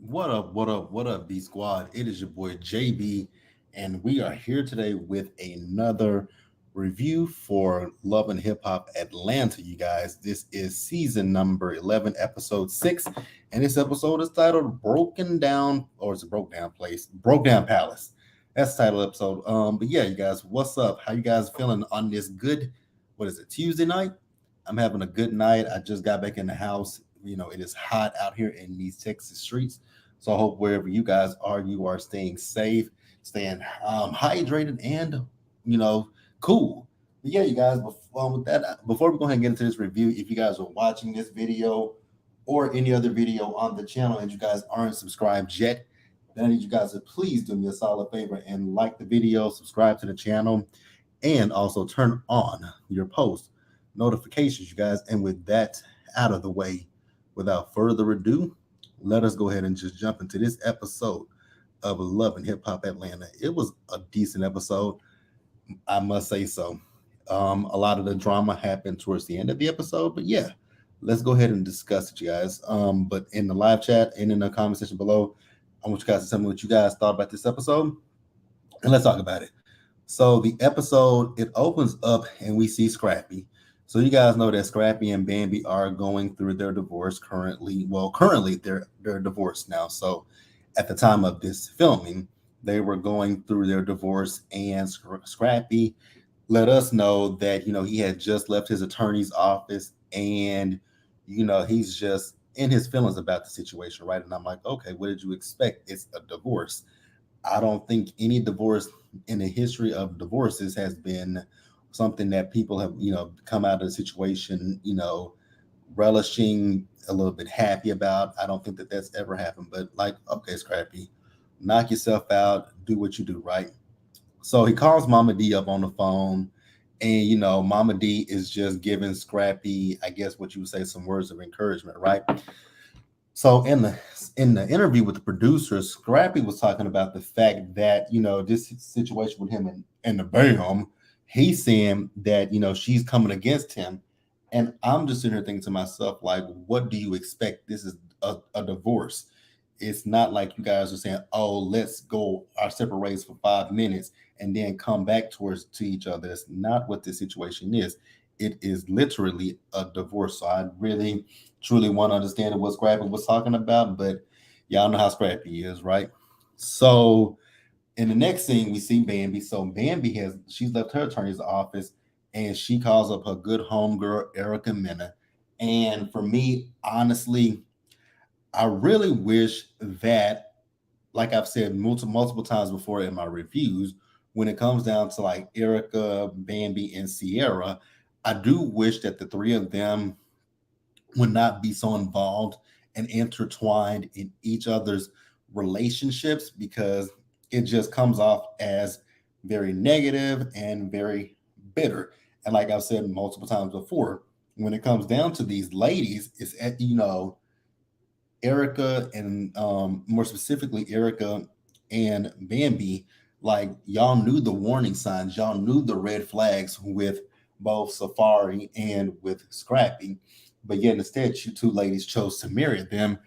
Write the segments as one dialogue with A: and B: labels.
A: What up, what up, what up, B Squad? It is your boy JB, and we are here today with another review for Love and Hip Hop Atlanta, you guys. This is season number 11, episode 6, and this episode is titled Broken Down, or it's a Broke Down Place, Broke Down Palace. That's the title of the episode. But yeah, you guys, what's up? How you guys feeling on this good, what is it, Tuesday night? I'm having a good night. I just got back in the house. It is hot out here in these Texas streets. So I hope wherever you are staying safe, staying hydrated, and you know cool. But yeah, you guys. With that, before we go ahead and get into this review, if you guys are watching this video or any other video on the channel and you guys aren't subscribed yet, then I need you guys to please do me a solid favor and like the video, subscribe to the channel, and also turn on your post notifications, you guys. And with that out of the way, without further ado, let us go ahead and just jump into this episode of Love and Hip Hop Atlanta. It was a decent episode, I must say so. A lot of the drama happened towards the end of the episode, but yeah, let's go ahead and discuss it, you guys. But in the live chat and in the comment section below, I want you guys to tell me what you guys thought about this episode, and let's talk about it. So the episode, it opens up and we see Scrappy. So you guys know that Scrappy and Bambi are going through their divorce currently. Well, currently they're divorced now. So at the time of this filming, they were going through their divorce, and Scrappy let us know that he had just left his attorney's office, and he's just in his feelings about the situation, right? And I'm like, okay, what did you expect? It's a divorce. I don't think any divorce in the history of divorces has been something that people have, come out of the situation, relishing, a little bit happy about. I don't think that that's ever happened. But like, okay, Scrappy, knock yourself out, do what you do, right? So he calls Mama D up on the phone, and Mama D is just giving Scrappy, I guess what you would say, some words of encouragement, right? So in the interview with the producers, Scrappy was talking about the fact that this situation with him and the Bam, he's saying that she's coming against him, and I'm just sitting here thinking to myself, like, what do you expect? This is a divorce. It's not like you guys are saying, oh, let's go our separate ways for 5 minutes and then come back towards to each other. That's not what this situation is. It is literally a divorce. So I really truly want to understand what Scrappy was talking about, but y'all know how Scrappy is, right? So in the next scene, we see Bambi. So Bambi she's left her attorney's office, and she calls up her good homegirl Erica Mena. And for me, honestly, I really wish that, like I've said multiple times before in my reviews, when it comes down to like Erica, Bambi, and Sierra, I do wish that the three of them would not be so involved and intertwined in each other's relationships, because it just comes off as very negative and very bitter. And like I've said multiple times before, when it comes down to these ladies, it's at Erica and more specifically Erica and Bambi, like y'all knew the warning signs, y'all knew the red flags with both Safari and with Scrappy, but yet instead you two ladies chose to marry them.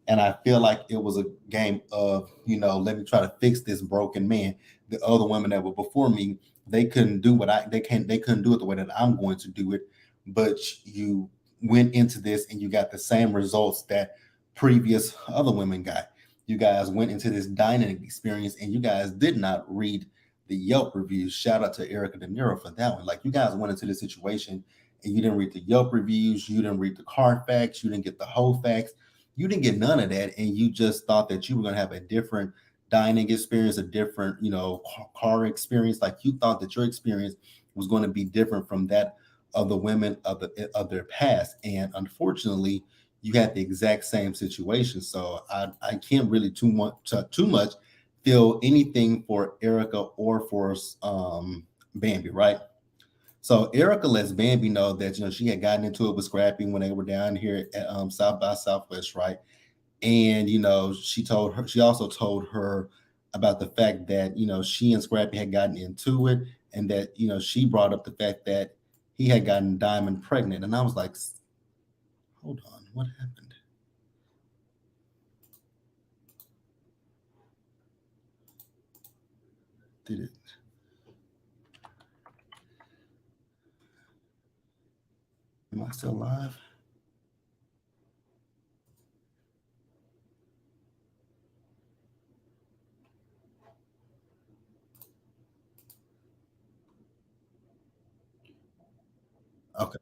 A: And I feel like it was a game of, let me try to fix this broken man. The other women that were before me, they couldn't do they couldn't do it the way that I'm going to do it. But you went into this and you got the same results that previous other women got. You guys went into this dining experience and you guys did not read the Yelp reviews. Shout out to Erica De Niro for that one. Like, you guys went into this situation and you didn't read the Yelp reviews, you didn't read the Carfax, you didn't get the whole facts, you didn't get none of that, and you just thought that you were going to have a different dining experience, a different, car experience. Like, you thought that your experience was going to be different from that of the women of their past, and unfortunately, you had the exact same situation. So I can't really too much feel anything for Erica or for Bambi, right? So Erica lets Bambi know that she had gotten into it with Scrappy when they were down here at South by Southwest, right? And she also told her about the fact that she and Scrappy had gotten into it, and that she brought up the fact that he had gotten Diamond pregnant, and I was like, hold on, what happened? did it. Am I still live? Okay.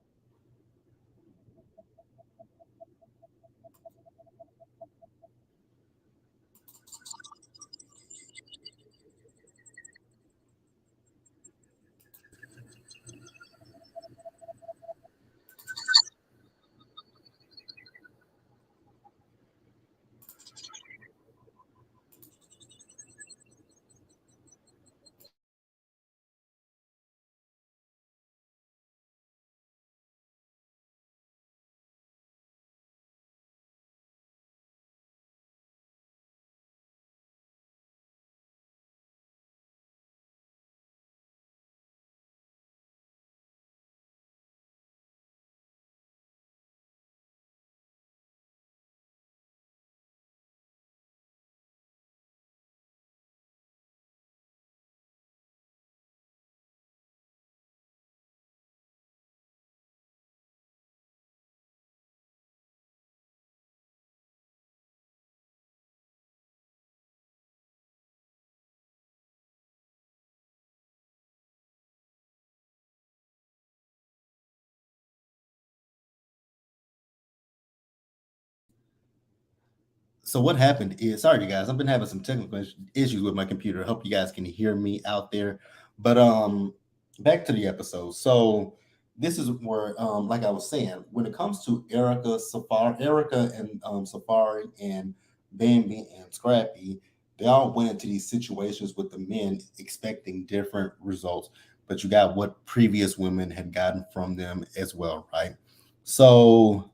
A: So what happened is, sorry, you guys, I've been having some technical issues with my computer. I hope you guys can hear me out there. But back to the episode. So this is where, like I was saying, when it comes to Erica and Safari and Bambi and Scrappy, they all went into these situations with the men expecting different results. But you got what previous women had gotten from them as well, right? So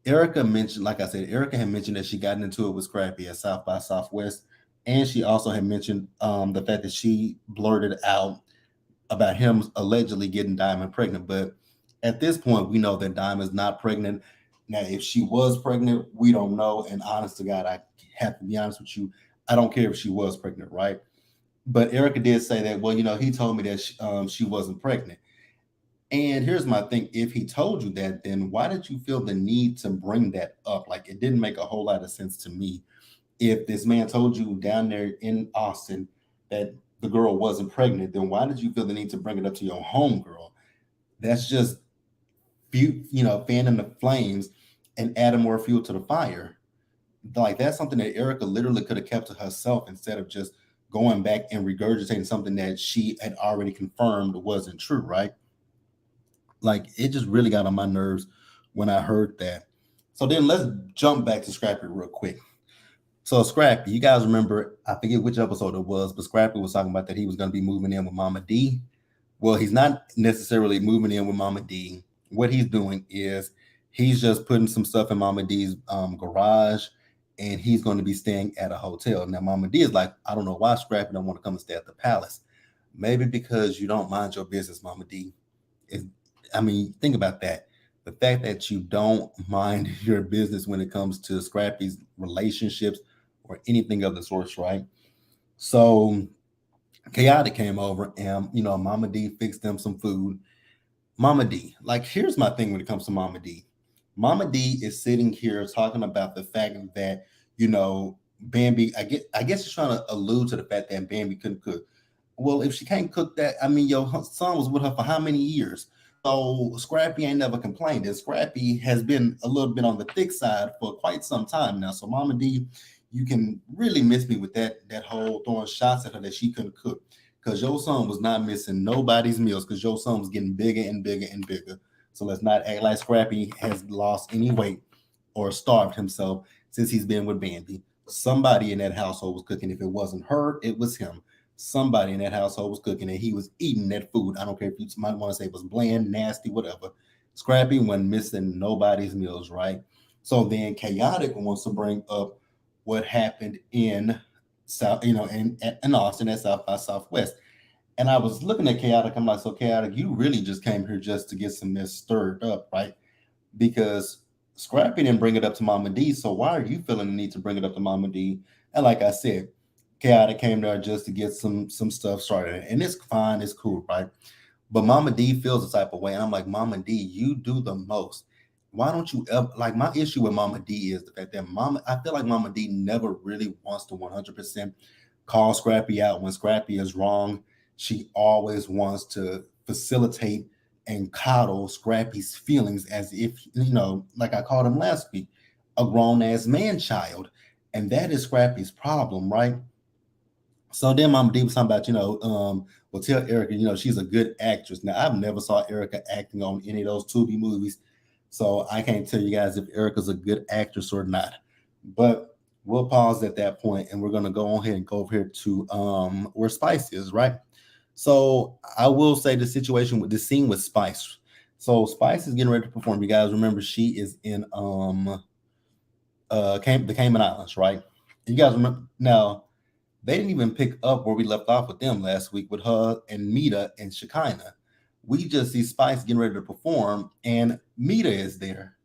A: Erica mentioned, like I said, Erica had mentioned that she got into it with Scrappy at South by Southwest, and she also had mentioned the fact that she blurted out about him allegedly getting Diamond pregnant. But at this point, we know that Diamond's not pregnant. Now, if she was pregnant, we don't know. And honest to God, I have to be honest with you, I don't care if she was pregnant, right? But Erica did say that, well, he told me that she wasn't pregnant. And here's my thing. If he told you that, then why did you feel the need to bring that up? Like, it didn't make a whole lot of sense to me. If this man told you down there in Austin that the girl wasn't pregnant, then why did you feel the need to bring it up to your home girl? That's just fanning the flames and adding more fuel to the fire. Like, that's something that Erica literally could have kept to herself instead of just going back and regurgitating something that she had already confirmed wasn't true, right? Like, it just really got on my nerves when I heard that. So then let's jump back to Scrappy real quick. So Scrappy, you guys remember, I forget which episode it was, but Scrappy was talking about that he was going to be moving in with Mama D. Well, he's not necessarily moving in with Mama D. What he's doing is he's just putting some stuff in Mama D's garage, and he's going to be staying at a hotel. Now, Mama D is like, I don't know why Scrappy don't want to come and stay at the palace. Maybe because you don't mind your business, Mama D. Is I mean, think about that. The fact that you don't mind your business when it comes to Scrappy's relationships or anything of the sorts, right? So Chaotic came over and Mama D fixed them some food. Mama D, like, here's my thing when it comes to Mama D. Mama D is sitting here talking about the fact that, Bambi, I guess she's trying to allude to the fact that Bambi couldn't cook. Well, if she can't cook that, I mean, your son was with her for how many years? So Scrappy ain't never complained. And Scrappy has been a little bit on the thick side for quite some time now. So Mama D, you can really miss me with that whole throwing shots at her that she couldn't cook. Because your son was not missing nobody's meals because your son was getting bigger and bigger and bigger. So let's not act like Scrappy has lost any weight or starved himself since he's been with Bambi. Somebody in that household was cooking. If it wasn't her, it was him. Somebody in that household was cooking and he was eating that food. I don't care if you might want to say it was bland, nasty, whatever. Scrappy wasn't missing nobody's meals, right? So then Chaotic wants to bring up what happened in South, in Austin at South by Southwest. And I was looking at Chaotic. I'm like, so Chaotic, you really just came here just to get some mess stirred up, right? Because Scrappy didn't bring it up to Mama D. So why are you feeling the need to bring it up to Mama D? And like I said, Chaotic came there just to get some stuff started, and it's fine, it's cool, right? But Mama D feels the type of way, and I'm like, Mama D, you do the most. Why don't you ever like my issue with Mama D is the fact that I feel like Mama D never really wants to 100% call Scrappy out when Scrappy is wrong. She always wants to facilitate and coddle Scrappy's feelings as if, like I called him last week, a grown ass man child. And that is Scrappy's problem, right? So then Mama D was talking about, well, tell Erica, she's a good actress. Now, I've never saw Erica acting on any of those Tubi movies, so I can't tell you guys if Erica's a good actress or not. But we'll pause at that point, and we're gonna go ahead and go over here to where Spice is, right? So I will say the situation with the scene with Spice. So Spice is getting ready to perform. You guys remember she is in the Cayman Islands, right? You guys remember now they didn't even pick up where we left off with them last week with her and Mita and Shekinah. We just see Spice getting ready to perform, and Mita is there.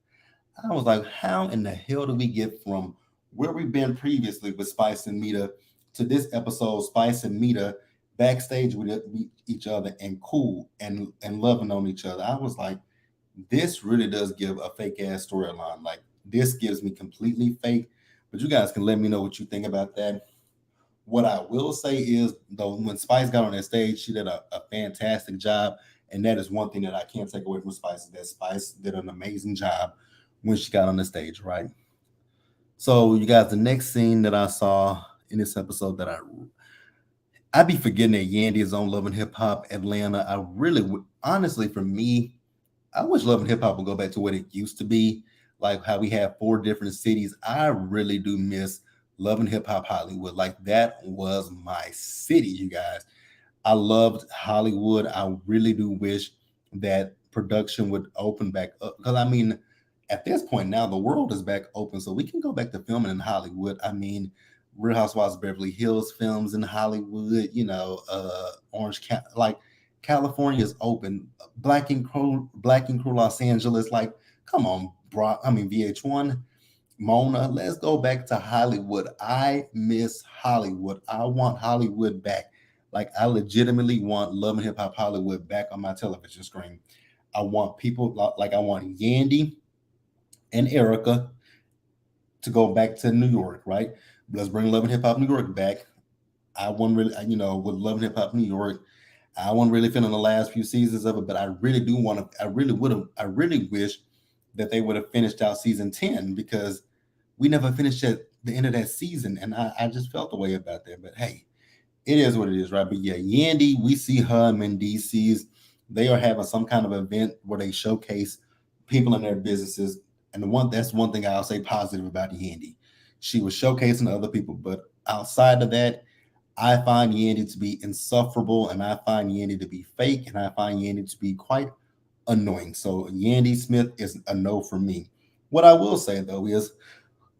A: I was like, how in the hell do we get from where we've been previously with Spice and Mita to this episode, Spice and Mita backstage with each other and cool and loving on each other? I was like, this really does give a fake ass storyline. Like this gives me completely fake. But you guys can let me know what you think about that. What I will say is, though, when Spice got on that stage, she did a fantastic job. And that is one thing that I can't take away from Spice, is that Spice did an amazing job when she got on the stage, right? So, you guys, the next scene that I saw in this episode that I be forgetting that Yandy is on Love and Hip Hop Atlanta. I really would, honestly, for me, I wish Love and Hip Hop would go back to what it used to be, like how we have 4 different cities. I really do miss Love and Hip Hop Hollywood. Like that was my city, you guys. I loved Hollywood. I really do wish that production would open back up, because I mean, at this point now the world is back open, so we can go back to filming in Hollywood. I mean, Real Housewives of Beverly Hills films in Hollywood. Orange County, like California is open. Black and Crew Los Angeles. Like, come on, bro. I mean, VH1. Mona, let's go back to Hollywood. I miss Hollywood. I want Hollywood back. Like, I legitimately want Love and Hip Hop Hollywood back on my television screen. I want people like I want Yandy and Erica to go back to New York, right? Let's bring Love and Hip Hop New York back. I wasn't really, with Love and Hip Hop New York, I wasn't really feeling the last few seasons of it, but I really do want to, I really would have, I really wish that they would have finished out season 10, because we never finished at the end of that season. And I just felt the way about that. But hey, it is what it is, right? But yeah, Yandy, we see her and Mendices. They are having some kind of event where they showcase people in their businesses. And that's one thing I'll say positive about Yandy. She was showcasing other people, but outside of that, I find Yandy to be insufferable, and I find Yandy to be fake, and I find Yandy to be quite annoying. So Yandy Smith is a no for me. What I will say though is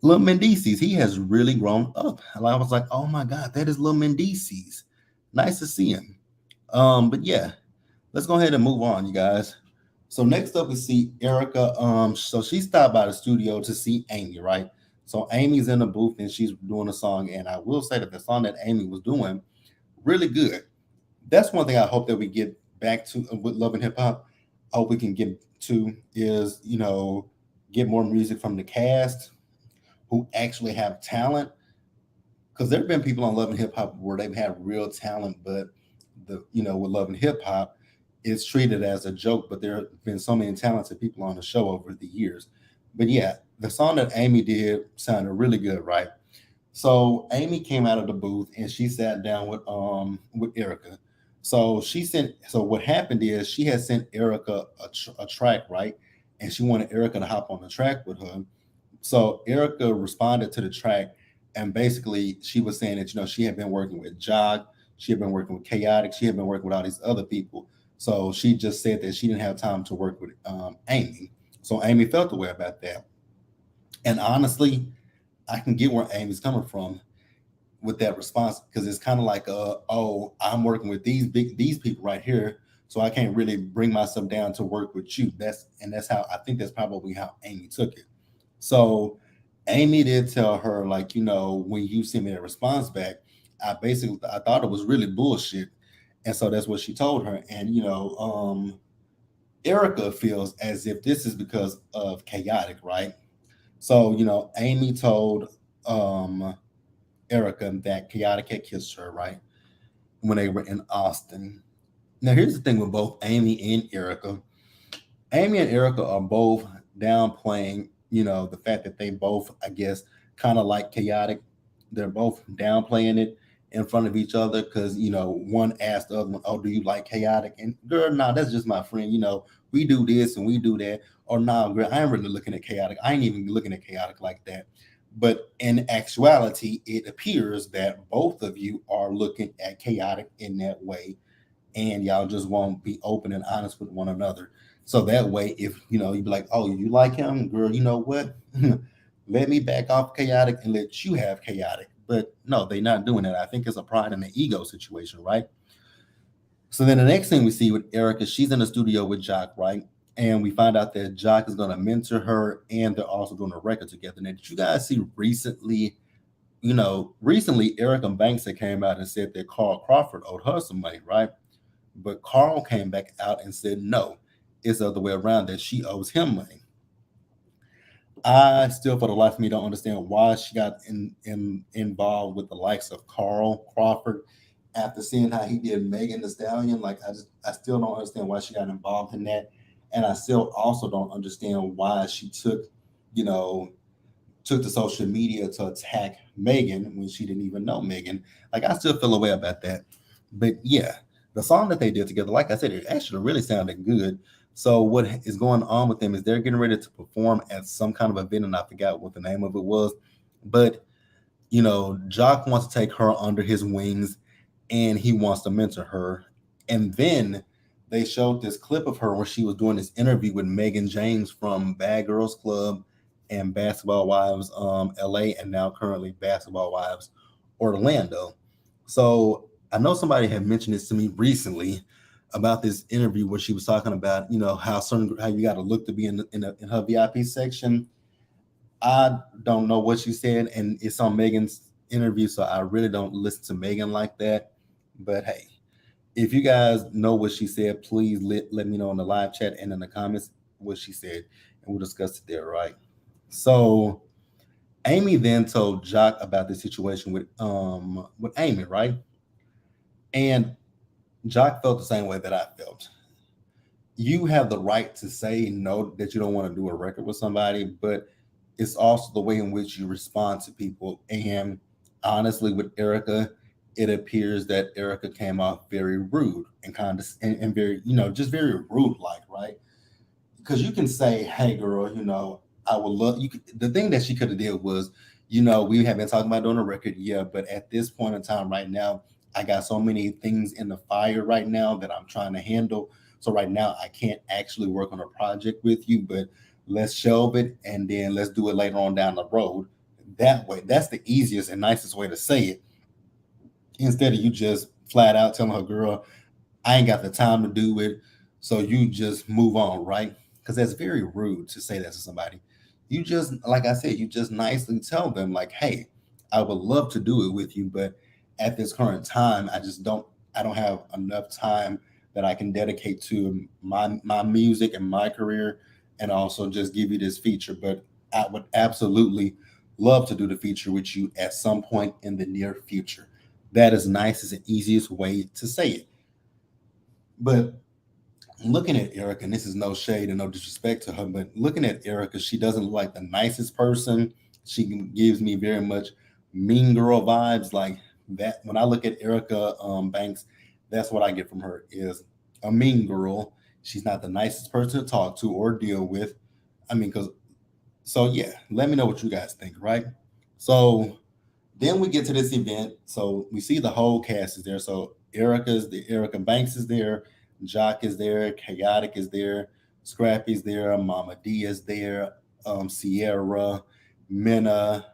A: Lil Mendices, he has really grown up. And I was like, oh my God, that is Lil Mendices. Nice to see him. But yeah, let's go ahead and move on, you guys. So next up we see Erica. So she stopped by the studio to see Amy, right? So Amy's in the booth and she's doing a song. And I will say that the song that Amy was doing, really good. That's one thing I hope that we get back to with Love and Hip Hop. I hope we can get to is, get more music from the cast who actually have talent, because there have been people on Love and Hip Hop where they've had real talent, but with Love and Hip Hop, it's treated as a joke. But there have been so many talented people on the show over the years. But yeah, the song that Amy did sounded really good, right? So Amy came out of the booth and she sat down with Erica. So what happened is she had sent Erica a track, right? And she wanted Erica to hop on the track with her. So Erica responded to the track, and basically she was saying that she had been working with Jog, she had been working with Chaotic, she had been working with all these other people. So she just said that she didn't have time to work with Amy. So Amy felt the way about that. And honestly, I can get where Amy's coming from with that response, because it's kind of like, oh, I'm working with these people right here, so I can't really bring myself down to work with you. That's how I think that's probably how Amy took it. So Amy did tell her, like, when you send me a response back, I thought it was really bullshit. And so that's what she told her. And Erica feels as if this is because of chaotic, right? So, Amy told um Erica that chaotic had kissed her, right? When they were in Austin. Now here's the thing with both Amy and Erica. Amy and Erica are both downplaying, the fact that they both, I guess, kind of like chaotic. They're both downplaying it in front of each other because, one asked the other one, "Oh, do you like chaotic?" And girl, nah, that's just my friend. We do this and we do that. Or nah, girl, I ain't really looking at chaotic. I ain't even looking at chaotic like that. But in actuality, it appears that both of you are looking at chaotic in that way, and y'all just won't be open and honest with one another. So that way, if you be like, "Oh, you like him, girl, you know what? Let me back off chaotic and let you have chaotic." But no, they're not doing that. I think it's a pride and an ego situation, right? So then the next thing we see with Erica, she's in the studio with Jock, right? And we find out that Jock is going to mentor her, and they're also doing a record together. Now, did you guys see recently? Recently Erica Banks had came out and said that Carl Crawford owed her some money, right? But Carl came back out and said no, it's the other way around, that she owes him money. I still, for the life of me, don't understand why she got involved with the likes of Carl Crawford after seeing how he did Megan the Stallion. Like I still don't understand why she got involved in that, and I still also don't understand why she you know, took to social media to attack Megan when she didn't even know Megan. Like I still feel a way about that. But yeah, the song that they did together, like I said, it actually really sounded good. So what is going on with them is they're getting ready to perform at some kind of event, and I forgot what the name of it was. But Jock wants to take her under his wings, and he wants to mentor her. And then they showed this clip of her where she was doing this interview with Megan James from Bad Girls Club and Basketball Wives LA, and now currently Basketball Wives Orlando. So I know somebody had mentioned this to me recently about this interview where she was talking about, how you got to look to be in her VIP section. I don't know what she said, and it's on Megan's interview, so I really don't listen to Megan like that. But hey, if you guys know what she said, please let me know in the live chat and in the comments what she said, and we'll discuss it there, right? So Amy then told Jock about the situation with Amy, right? And Jock felt the same way that I felt. You have the right to say no, that you don't want to do a record with somebody, but it's also the way in which you respond to people. And honestly, with Erica, it appears that Erica came off very rude and and very, just very rude like, right? Because you can say, "Hey, girl, I would love you." The thing that she could have did was, we have been talking about doing a record, yeah, but at this point in time, right now, I got so many things in the fire right now that I'm trying to handle. So right now, I can't actually work on a project with you, but let's shelve it and then let's do it later on down the road. That way, that's the easiest and nicest way to say it, instead of you just flat out telling her, "Girl, I ain't got the time to do it." So you just move on, right? Because that's very rude to say that to somebody. You just, like I said, you just nicely tell them, like, "Hey, I would love to do it with you, but at this current time, I don't have enough time that I can dedicate to my music and my career, and also just give you this feature. But I would absolutely love to do the feature with you at some point in the near future." That is nicest and easiest way to say it. But looking at Erica, and this is no shade and no disrespect to her, but looking at Erica, she doesn't look like the nicest person. She gives me very much mean girl vibes, like that. When I look at Erica Banks, that's what I get from her, is a mean girl. She's not the nicest person to talk to or deal with. I mean, because so yeah, let me know what you guys think, right? So then we get to this event. So we see the whole cast is there. So Erica Banks is there, Jock is there, Chaotic is there, Scrappy's there, Mama D is there, Sierra, Minna.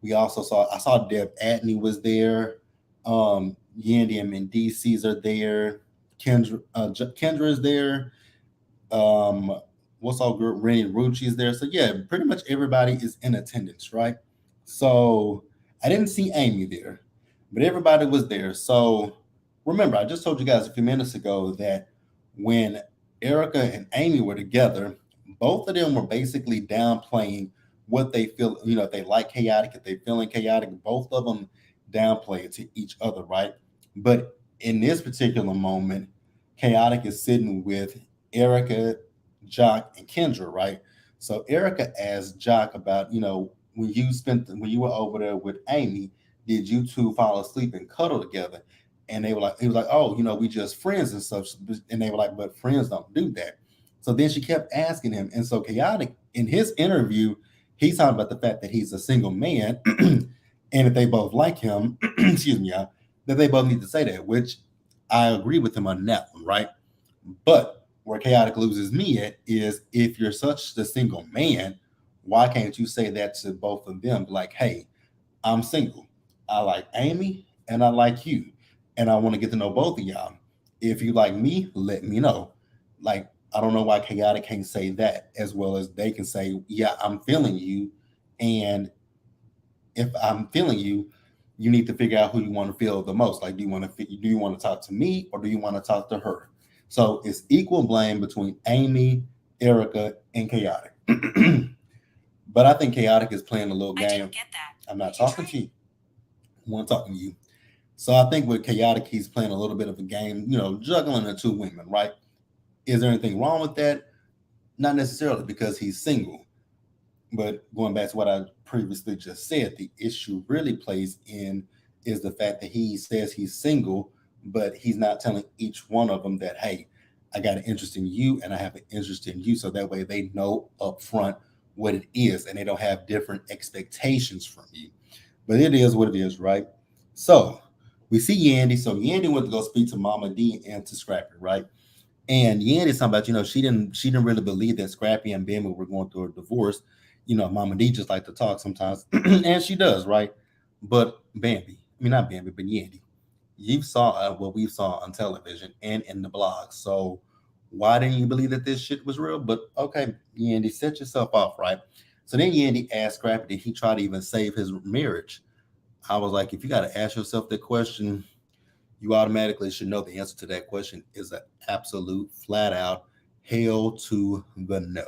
A: I saw Deb Atney was there, Yandy and Mendices are there, Kendra is there, um, what's all good? Rennie Rucci is there. So yeah, pretty much everybody is in attendance, right? So I didn't see Amy there, but everybody was there. So remember, I just told you guys a few minutes ago that when Erica and Amy were together, both of them were basically downplaying what they feel. If they like chaotic, if they feeling chaotic, both of them downplay it to each other, right? But in this particular moment, chaotic is sitting with Erica, Jock, and Kendra, right? So Erica asked Jock about, when you were over there with Amy, did you two fall asleep and cuddle together? And they were like, he was like, oh, we just friends and stuff. And they were like, but friends don't do that. So then she kept asking him. And so chaotic in his interview, he's talking about the fact that he's a single man and if they both like him, excuse me, y'all, that they both need to say that, which I agree with him on that one, right? But where chaotic loses me at is if you're such a single man, why can't you say that to both of them? Like, hey, I'm single. I like Amy and I like you. And I want to get to know both of y'all. If you like me, let me know. Like, I don't know why chaotic can't say that as well as they can say, yeah, I'm feeling you. And if I'm feeling you, you need to figure out who you want to feel the most. Like, do you want to talk to me or do you want to talk to her? So it's equal blame between Amy, Erica, and Chaotic. But I think Chaotic is playing a little game. I didn't get that. I'm not talking to you. I want to talk to you. So I think with Chaotic, he's playing a little bit of a game, juggling the two women, right? Is there anything wrong with that? Not necessarily, because he's single. But going back to what I previously just said, the issue really plays in is the fact that he says he's single, but he's not telling each one of them that, hey, I got an interest in you and I have an interest in you. So that way they know up front what it is and they don't have different expectations from you. But it is what it is, right? So we see Yandy. So Yandy went to go speak to Mama D and to Scrappy, right? And Yandy's talking about, she didn't really believe that Scrappy and Bambi were going through a divorce. Mama D just like to talk sometimes, and she does, right? But Bambi, I mean not Bambi, but Yandy, you saw what we saw on television and in the blog. So why didn't you believe that this shit was real? But okay, Yandy, set yourself off, right? So then Yandy asked Scrappy, did he try to even save his marriage? I was like, if you got to ask yourself that question, you automatically should know the answer to that question is an absolute flat out hell to the no.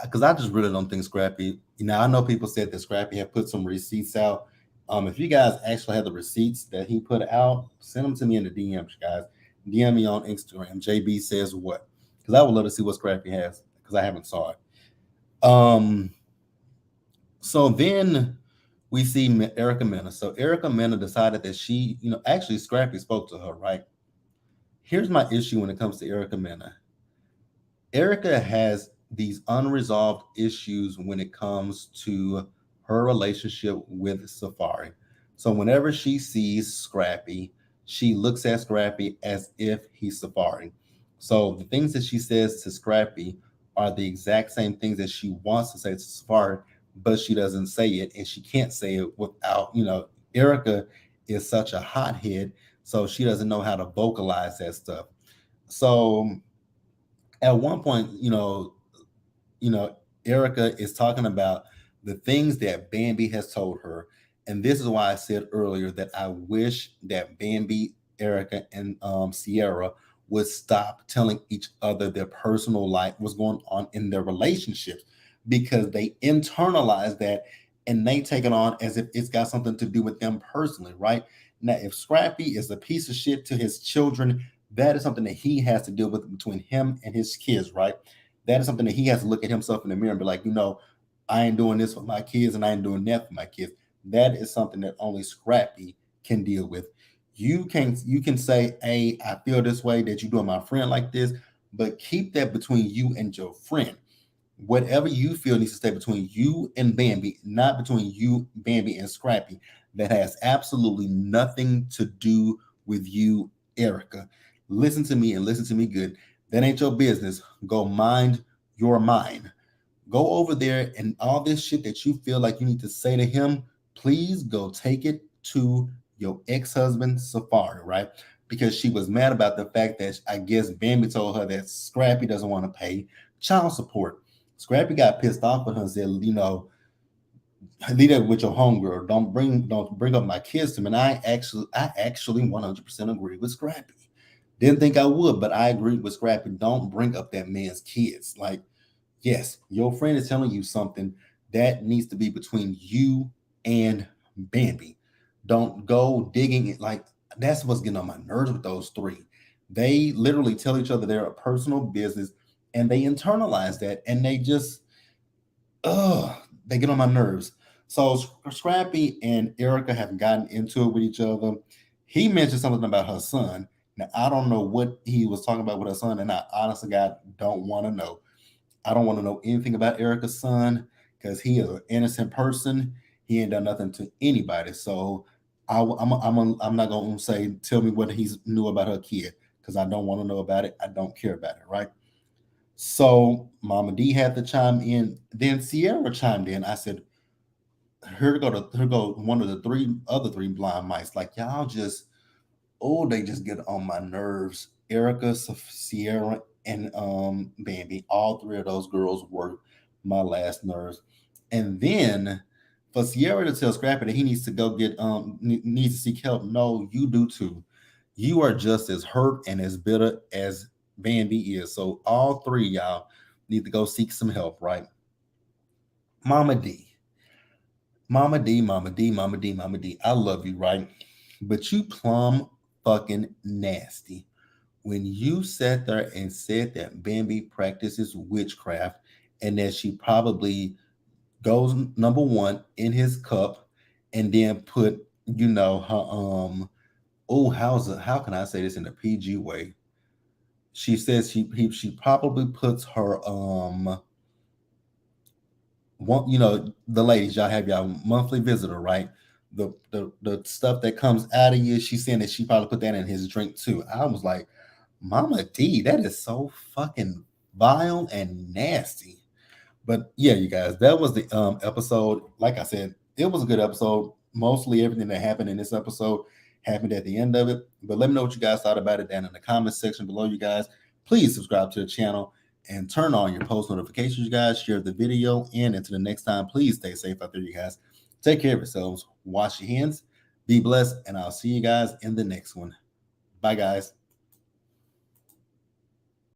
A: Because I just really don't think Scrappy. I know people said that Scrappy had put some receipts out. If you guys actually have the receipts that he put out, send them to me in the DMs, guys. DM me on Instagram. Jbsayzwhat, because I would love to see what Scrappy has because I haven't saw it. So then we see Erica Mena. So Erica Mena decided that she, actually Scrappy spoke to her, right? Here's my issue when it comes to Erica Mena. Erica has these unresolved issues when it comes to her relationship with Safari. So whenever she sees Scrappy, she looks at Scrappy as if he's Safari. So the things that she says to Scrappy are the exact same things that she wants to say to Safari, but she doesn't say it and she can't say it without, Erica is such a hothead, so she doesn't know how to vocalize that stuff. So at one point, Erica is talking about the things that Bambi has told her. And this is why I said earlier that I wish that Bambi, Erica, and Sierra would stop telling each other their personal life, what's going on in their relationships, because they internalize that and they take it on as if it's got something to do with them personally, right? Now, if Scrappy is a piece of shit to his children, that is something that he has to deal with between him and his kids, right? That is something that he has to look at himself in the mirror and be like, I ain't doing this for my kids and I ain't doing that for my kids. That is something that only Scrappy can deal with. You can say, hey, I feel this way that you're doing my friend like this, but keep that between you and your friend. Whatever you feel needs to stay between you and Bambi, not between you, Bambi, and Scrappy. That has absolutely nothing to do with you, Erica. Listen to me and listen to me good. That ain't your business. Go mind your mind. Go over there and all this shit that you feel like you need to say to him, please go take it to your ex-husband, Safari, right? Because she was mad about the fact that I guess Bambi told her that Scrappy doesn't want to pay child support. Scrappy got pissed off with her and said, leave that with your homegirl. Don't bring up my kids to me. And I actually 100% agree with Scrappy. Didn't think I would, but I agree with Scrappy. Don't bring up that man's kids. Like, yes, your friend is telling you something that needs to be between you and Bambi. Don't go digging it. Like, that's what's getting on my nerves with those three. They literally tell each other they're a personal business, and they internalize that, and they just ugh, they get on my nerves. So Scrappy and Erica have gotten into it with each other. He mentioned something about her son. Now I don't know what he was talking about with her son, and I honestly, God, don't want to know. I don't want to know anything about Erica's son because he is an innocent person. He ain't done nothing to anybody. So I'm not gonna say tell me what he knew about her kid because I don't want to know about it. I don't care about it, right? So Mama D had to chime in. Then Sierra chimed in. I said, here go one of the three blind mice. Like y'all just oh, they just get on my nerves. Erica, Sierra, and Bambi. All three of those girls work my last nerves. And then for Sierra to tell Scrappy that he needs to go get needs to seek help. No, you do too. You are just as hurt and as bitter as Bambi is. So all three of y'all need to go seek some help, right? Mama D. Mama D, Mama D, Mama D, Mama D. I love you, right? But you plumb fucking nasty when you sat there and said that Bambi practices witchcraft and that she probably goes number one in his cup and then put, her how can I say this in a PG way? She says she probably puts her one, the ladies, y'all have y'all monthly visitor, right? The stuff that comes out of you, she's saying that she probably put that in his drink too. I was like, Mama D, that is so fucking vile and nasty. But yeah, you guys, that was the episode. Like I said, it was a good episode. Mostly everything that happened in this episode happened at the end of it. But let me know what you guys thought about it down in the comment section below, you guys. Please subscribe to the channel and turn on your post notifications, you guys. Share the video. And until the next time, please stay safe out there, you guys. Take care of yourselves. Wash your hands. Be blessed. And I'll see you guys in the next one. Bye, guys.